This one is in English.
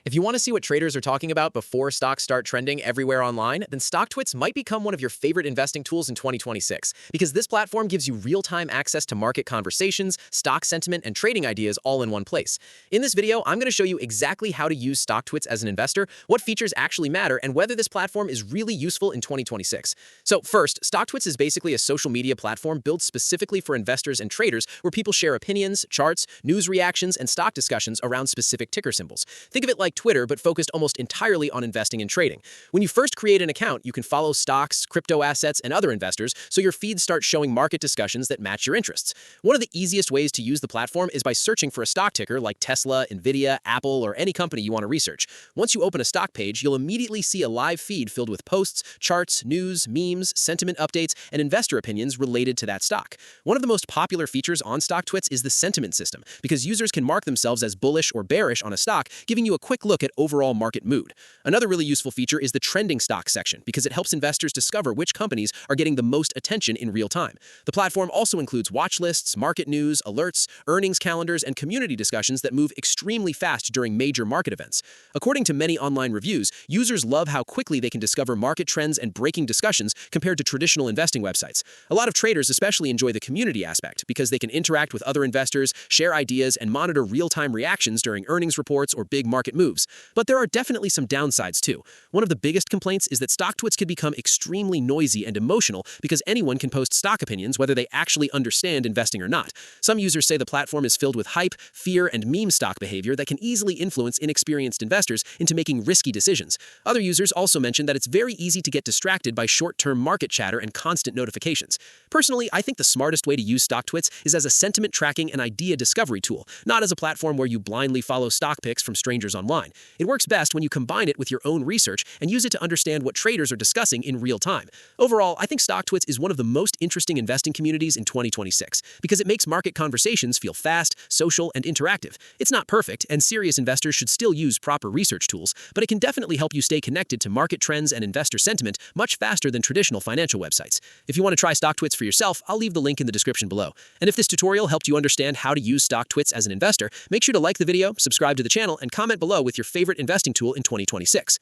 If you want to see what traders are talking about before stocks start trending everywhere online, then Stocktwits might become one of your favorite investing tools in 2026, because this platform gives you real-time access to market conversations, stock sentiment, and trading ideas all in one place. In this video, I'm going to show you exactly how to use Stocktwits as an investor, what features actually matter, and whether this platform is really useful in 2026. So first, Stocktwits is basically a social media platform built specifically for investors and traders where people share opinions, charts, news reactions, and stock discussions around specific ticker symbols. Think of it like Twitter, but focused almost entirely on investing and trading. When you first create an account, you can follow stocks, crypto assets, and other investors, so your feed starts showing market discussions that match your interests. One of the easiest ways to use the platform is by searching for a stock ticker like Tesla, Nvidia, Apple, or any company you want to research. Once you open a stock page, you'll immediately see a live feed filled with posts, charts, news, memes, sentiment updates, and investor opinions related to that stock. One of the most popular features on Stocktwits is the sentiment system, because users can mark themselves as bullish or bearish on a stock, giving you a quick look at overall market mood. Another really useful feature is the trending stock section, because it helps investors discover which companies are getting the most attention in real time. The platform also includes watch lists, market news, alerts, earnings calendars, and community discussions that move extremely fast during major market events. According to many online reviews, users love how quickly they can discover market trends and breaking discussions compared to traditional investing websites. A lot of traders especially enjoy the community aspect, because they can interact with other investors, share ideas, and monitor real-time reactions during earnings reports or big market moves. But there are definitely some downsides too. One of the biggest complaints is that Stocktwits can become extremely noisy and emotional, because anyone can post stock opinions whether they actually understand investing or not. Some users say the platform is filled with hype, fear, and meme stock behavior that can easily influence inexperienced investors into making risky decisions. Other users also mention that it's very easy to get distracted by short-term market chatter and constant notifications. Personally, I think the smartest way to use Stocktwits is as a sentiment tracking and idea discovery tool, not as a platform where you blindly follow stock picks from strangers online. It works best when you combine it with your own research and use it to understand what traders are discussing in real time. Overall, I think Stocktwits is one of the most interesting investing communities in 2026, because it makes market conversations feel fast, social, and interactive. It's not perfect, and serious investors should still use proper research tools, but it can definitely help you stay connected to market trends and investor sentiment much faster than traditional financial websites. If you want to try Stocktwits for yourself, I'll leave the link in the description below. And if this tutorial helped you understand how to use Stocktwits as an investor, make sure to like the video, subscribe to the channel, and comment below with your favorite investing tool in 2026.